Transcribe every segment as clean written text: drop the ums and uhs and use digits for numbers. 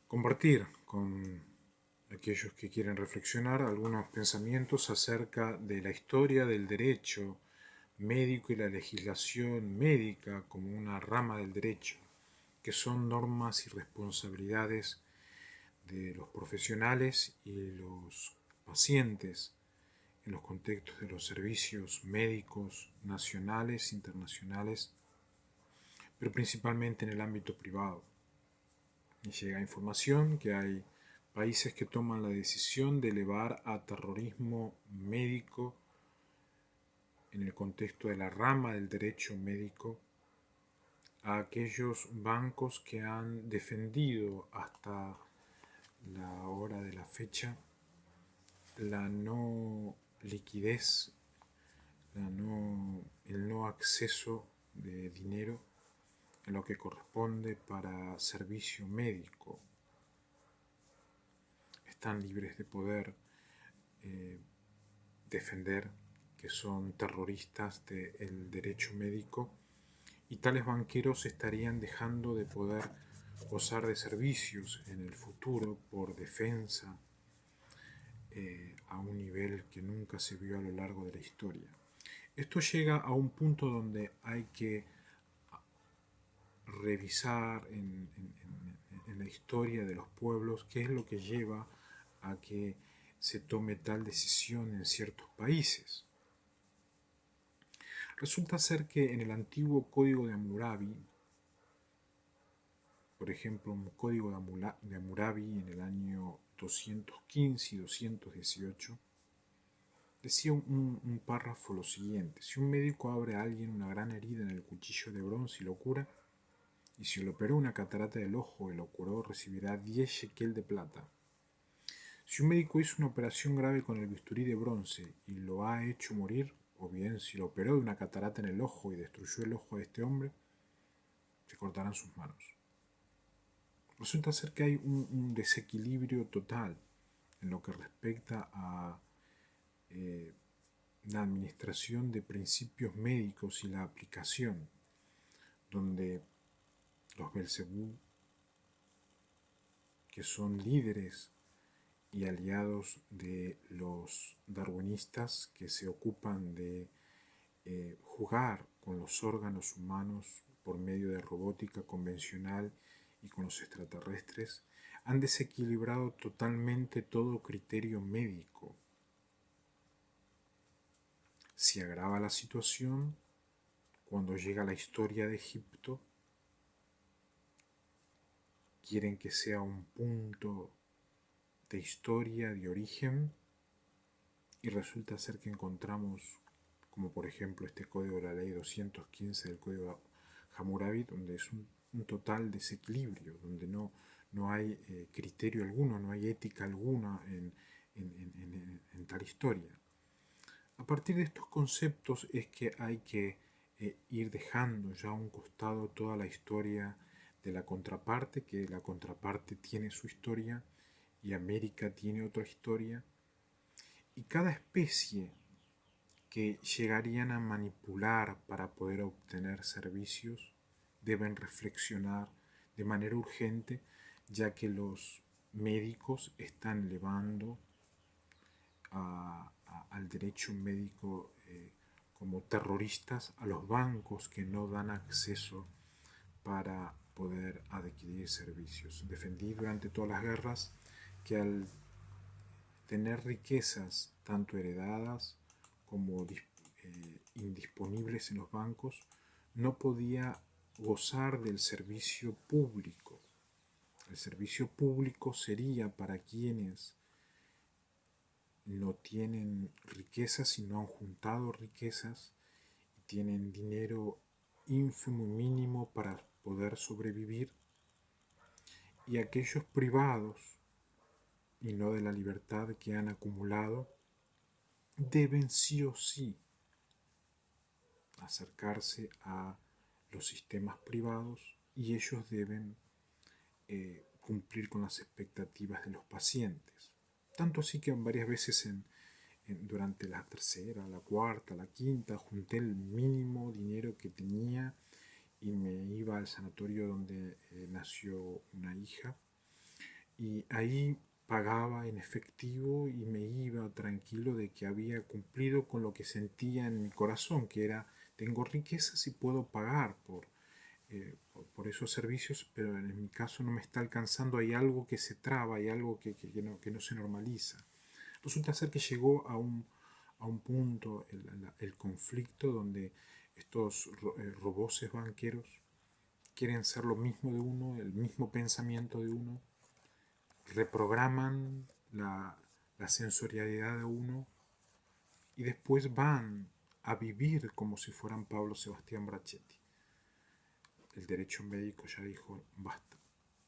compartir con aquellos que quieren reflexionar algunos pensamientos acerca de la historia del derecho médico y la legislación médica como una rama del derecho, que son normas y responsabilidades de los profesionales y los pacientes en los contextos de los servicios médicos nacionales, internacionales, pero principalmente en el ámbito privado. Y llega información que hay países que toman la decisión de elevar a terrorismo médico en el contexto de la rama del derecho médico a aquellos bancos que han defendido hasta la hora de la fecha la no liquidez, el no acceso de dinero en lo que corresponde para servicio médico. Están libres de poder defender que son terroristas del derecho médico, y tales banqueros estarían dejando de poder gozar de servicios en el futuro por defensa a un nivel que nunca se vio a lo largo de la historia. Esto llega a un punto donde hay que revisar en la historia de los pueblos qué es lo que lleva a que se tome tal decisión en ciertos países. Resulta ser que en el antiguo Código de Hammurabi, por ejemplo, un Código de Hammurabi en el año 215 y 218, decía un párrafo lo siguiente: si un médico abre a alguien una gran herida en el cuchillo de bronce y lo cura, y si le operó una catarata del ojo y lo curó, recibirá 10 shekel de plata. Si un médico hizo una operación grave con el bisturí de bronce y lo ha hecho morir, o bien si lo operó de una catarata en el ojo y destruyó el ojo de este hombre, se cortarán sus manos. Resulta ser que hay un desequilibrio total en lo que respecta a la administración de principios médicos y la aplicación, donde los Belcebú, que son líderes y aliados de los darwinistas que se ocupan de jugar con los órganos humanos por medio de robótica convencional y con los extraterrestres, han desequilibrado totalmente todo criterio médico. Se agrava la situación cuando llega la historia de Egipto. Quieren que sea un punto de historia, de origen, y resulta ser que encontramos, como por ejemplo este código de la ley 215 del código Hammurabi, donde es un total desequilibrio, donde no hay criterio alguno, no hay ética alguna en tal historia. A partir de estos conceptos es que hay que ir dejando ya a un costado toda la historia de la contraparte, que la contraparte tiene su historia y América tiene otra historia, y cada especie que llegarían a manipular para poder obtener servicios deben reflexionar de manera urgente, ya que los médicos están elevando al derecho médico como terroristas a los bancos que no dan acceso para poder adquirir servicios. Defendí durante todas las guerras que al tener riquezas tanto heredadas como indisponibles en los bancos, no podía gozar del servicio público. El servicio público sería para quienes no tienen riquezas y no han juntado riquezas y tienen dinero ínfimo y mínimo para poder sobrevivir, y aquellos privados y no de la libertad que han acumulado deben sí o sí acercarse a los sistemas privados, y ellos deben cumplir con las expectativas de los pacientes. Tanto así que varias veces durante la tercera, la cuarta, la quinta, junté el mínimo dinero que tenía y me iba al sanatorio donde nació una hija, Y ahí pagaba en efectivo y me iba tranquilo de que había cumplido con lo que sentía en mi corazón, que era, tengo riquezas y puedo pagar por esos servicios, pero en mi caso no me está alcanzando, hay algo que se traba, hay algo que no se normaliza. Resulta ser que llegó a un punto el conflicto donde estos roboces banqueros quieren ser lo mismo de uno, el mismo pensamiento de uno, reprograman la sensorialidad de uno y después van a vivir como si fueran Pablo Sebastián Brachetti. El derecho médico ya dijo, basta.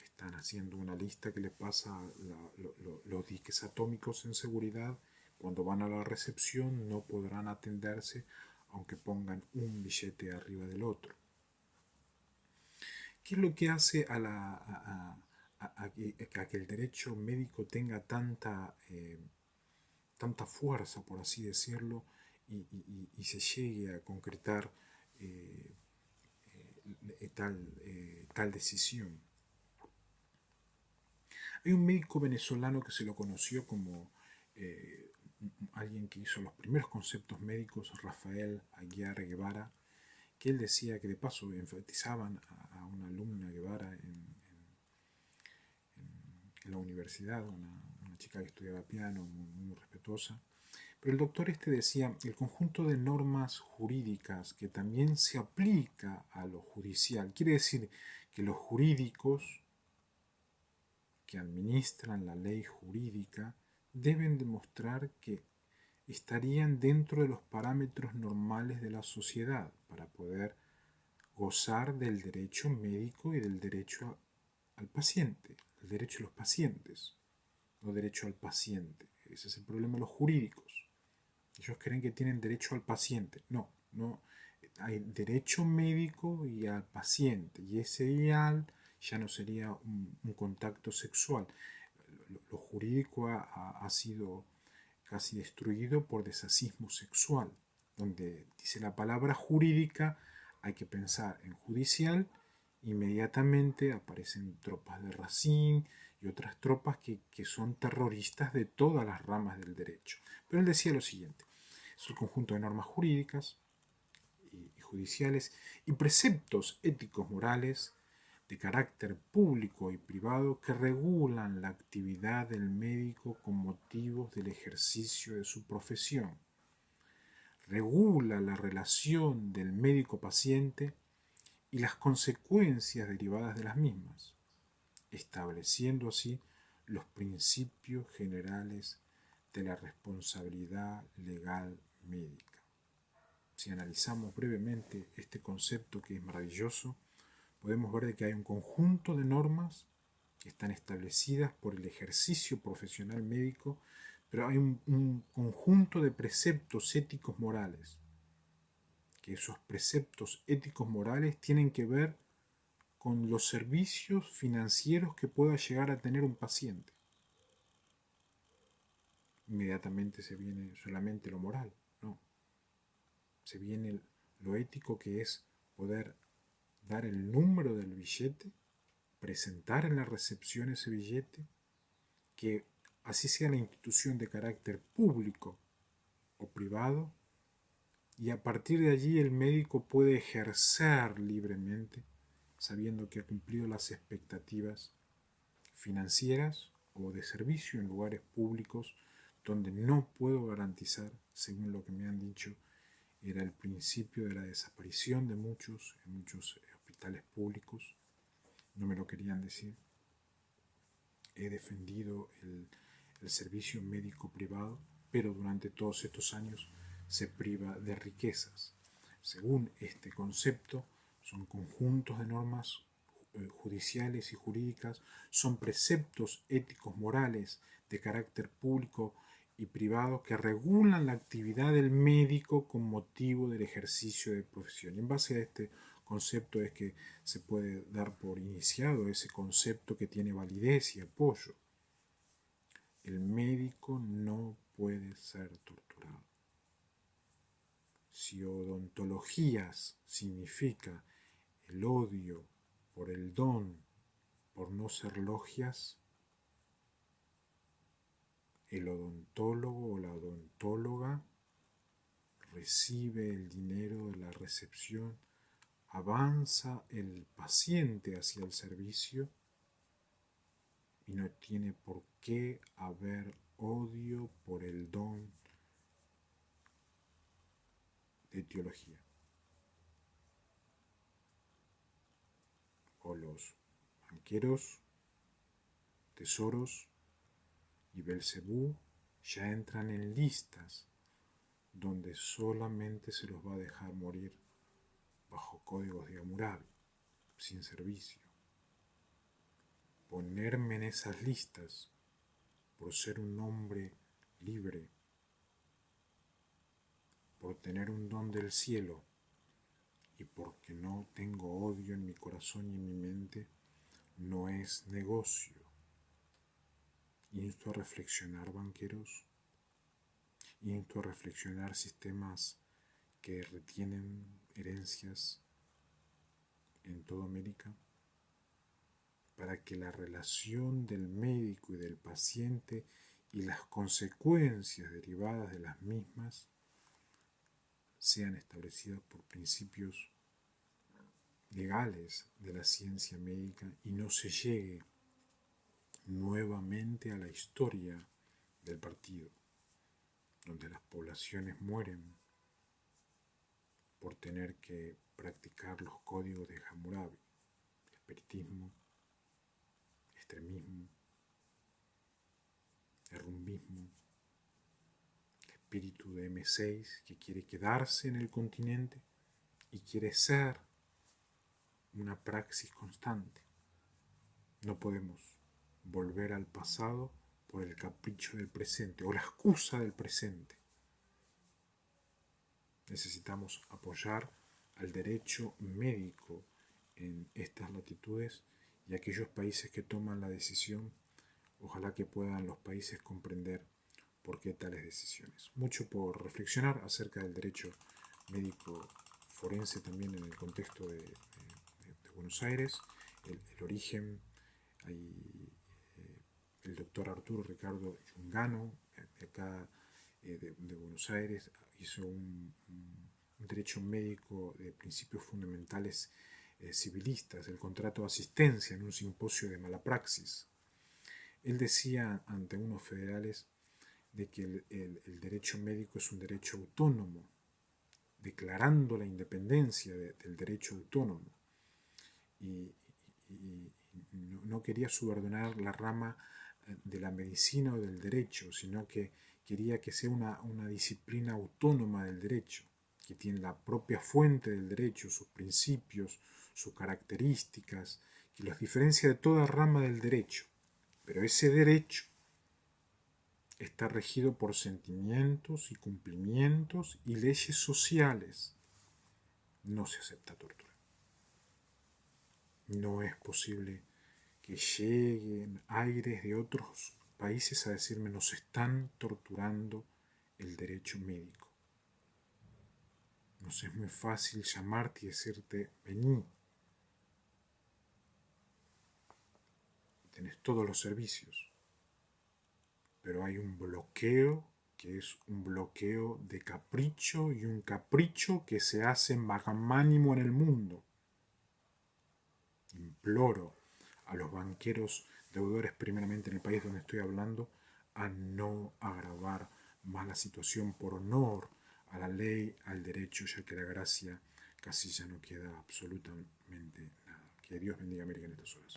Están haciendo una lista que le pasa a los diques atómicos en seguridad. Cuando van a la recepción no podrán atenderse aunque pongan un billete arriba del otro. ¿Qué es lo que hace a que el derecho médico tenga tanta fuerza, por así decirlo, y se llegue a concretar eh, tal decisión? Hay un médico venezolano que se lo conoció como eh, alguien que hizo los primeros conceptos médicos, Rafael Aguiar Guevara, que él decía que de paso enfatizaban a una alumna Guevara en la universidad, una chica que estudiaba piano, muy respetuosa. Pero el doctor este decía, el conjunto de normas jurídicas que también se aplica a lo judicial, quiere decir que los jurídicos que administran la ley jurídica deben demostrar que estarían dentro de los parámetros normales de la sociedad para poder gozar del derecho médico y del derecho al paciente, el derecho de los pacientes, no derecho al paciente. Ese es el problema de los jurídicos. Ellos creen que tienen derecho al paciente. No, no. Hay derecho médico y al paciente. Y ese ideal ya no sería un contacto sexual. Lo jurídico ha sido casi destruido por desasismo sexual, donde dice la palabra jurídica, hay que pensar en judicial, inmediatamente aparecen tropas de Racine y otras tropas que son terroristas de todas las ramas del derecho. Pero él decía lo siguiente, es el conjunto de normas jurídicas y judiciales y preceptos éticos morales de carácter público y privado que regulan la actividad del médico con motivos del ejercicio de su profesión. Regula la relación del médico-paciente y las consecuencias derivadas de las mismas, estableciendo así los principios generales de la responsabilidad legal médica. Si analizamos brevemente este concepto que es maravilloso, podemos ver que hay un conjunto de normas que están establecidas por el ejercicio profesional médico, pero hay un conjunto de preceptos éticos morales, que esos preceptos éticos morales tienen que ver con los servicios financieros que pueda llegar a tener un paciente. Inmediatamente se viene solamente lo moral, no. Se viene lo ético, que es poder dar el número del billete, presentar en la recepción ese billete, que así sea la institución de carácter público o privado, y a partir de allí el médico puede ejercer libremente, sabiendo que ha cumplido las expectativas financieras o de servicio en lugares públicos donde no puedo garantizar, según lo que me han dicho, era el principio de la desaparición de muchos en muchos hospitales públicos. No me lo querían decir. He defendido el servicio médico privado, pero durante todos estos años se priva de riquezas. Según este concepto, son conjuntos de normas judiciales y jurídicas, son preceptos éticos morales de carácter público y privado que regulan la actividad del médico con motivo del ejercicio de profesión. Y en base a este concepto es que se puede dar por iniciado ese concepto que tiene validez y apoyo. El médico no puede ser torturado. Si odontologías significa el odio por el don, por no ser logias, el odontólogo o la odontóloga recibe el dinero de la recepción, avanza el paciente hacia el servicio y no tiene por qué haber odio por el don de teología. O los banqueros, tesoros y Belcebú ya entran en listas donde solamente se los va a dejar morir bajo códigos de Hammurabi, sin servicio. Ponerme en esas listas por ser un hombre libre, por tener un don del cielo y porque no tengo odio en mi corazón y en mi mente, no es negocio. Insto a reflexionar, banqueros. Insto a reflexionar sistemas que retienen herencias en toda América, para que la relación del médico y del paciente y las consecuencias derivadas de las mismas sean establecidas por principios legales de la ciencia médica y no se llegue nuevamente a la historia del partido, donde las poblaciones mueren por tener que practicar los códigos de Hammurabi, espiritismo, extremismo, derrumbismo, espíritu de M6 que quiere quedarse en el continente y quiere ser una praxis constante. No podemos volver al pasado por el capricho del presente o la excusa del presente. Necesitamos apoyar al derecho médico en estas latitudes y aquellos países que toman la decisión, ojalá que puedan los países comprender por qué tales decisiones. Mucho por reflexionar acerca del derecho médico forense también en el contexto de Buenos Aires, el origen, el doctor Arturo Ricardo Yungano, de acá de Buenos Aires, hizo un derecho médico de principios fundamentales civilistas, el contrato de asistencia en un simposio de mala praxis. Él decía ante unos federales de que el derecho médico es un derecho autónomo, declarando la independencia del derecho autónomo. Y no quería subordinar la rama de la medicina o del derecho, sino que quería que sea una disciplina autónoma del derecho, que tiene la propia fuente del derecho, sus principios, sus características, que los diferencia de toda rama del derecho. Pero ese derecho está regido por sentimientos y cumplimientos y leyes sociales. No se acepta tortura. No es posible que lleguen aires de otros países a decirme nos están torturando el derecho médico. Nos es muy fácil llamarte y decirte vení. Tenés todos los servicios. Pero hay un bloqueo que es un bloqueo de capricho y un capricho que se hace magnánimo en el mundo. Imploro a los banqueros deudores, primeramente en el país donde estoy hablando, a no agravar más la situación por honor a la ley, al derecho, ya que la gracia casi ya no queda absolutamente nada. Que Dios bendiga a América en estas horas.